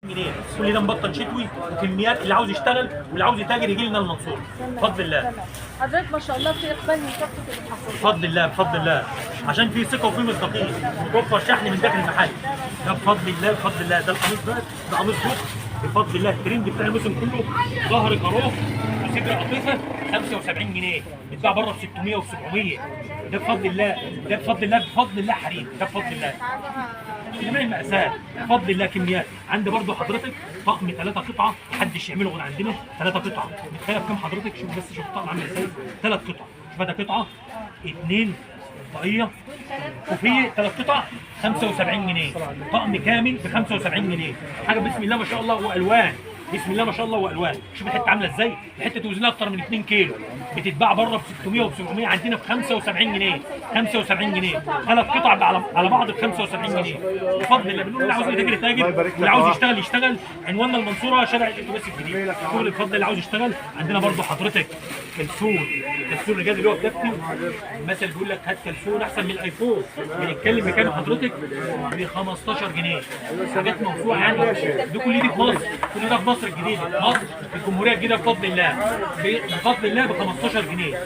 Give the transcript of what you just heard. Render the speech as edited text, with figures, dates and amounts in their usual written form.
جنيه. كل ده مبطل شتوي وكميات، اللي عاوز يشتغل واللي عاوز يتاجر يجي لنا المنصوره بفضل الله. حضرتك ما شاء الله في اقبال من كافه المحافظات بفضل الله بفضل الله، عشان في ثقه وفي مصداقيه، متوفر شحن من داخل المحل. ده بفضل الله بفضل الله. ده القميص ده قميص بوك بفضل الله. الترند بتاع الموسم كله ظهر كاروه وصدر قطيفه 75 جنيه، بيتباع بره ب 600 و 700. ده بفضل الله، ده بفضل الله بفضل الله حريم، ده بفضل الله. جميع المأساة بفضل الله. كميات عندي برضو حضرتك طقم 3 قطعه محدش يعمله غير عندنا. 3 قطعه متخيل كام حضرتك؟ شوف بس، شوف الطقم عامل ازاي. 3 قطع، شوف ده قطعه 2 طاقيه كوفيه 3 قطع 75 جنيه. طقم كامل ب 75 جنيه. حاجه بسم الله ما شاء الله والوان، بسم الله ما شاء الله والوان. شوف الحته عامله ازاي، الحته وزنها اكتر من 2 كيلو، بتتباع بره ب 600 و 700، عندنا ب 75 جنيه. 75 جنيه 3 قطع على بعض ب 75 جنيه بفضل الله. بنقول اللي عاوز يتاجر يتاجر واللي عاوز يشتغل يشتغل. عنواننا المنصوره شارع الاتوبيس الجديد. شغل بفضل اللي عاوز يشتغل. عندنا برضو حضرتك كلسون الرجال اللي هو كابتن، المثل بيقول لك هات كلسون احسن من الايفون. بنتكلم مكان حضرتك ب 15 جنيه. حاجات موسوعه يعني. دي كل دي في مصر، كل ده في مصر الجديده، مصر الجمهوريه الجديده بفضل الله. بفضل الله ب 15 جنيه.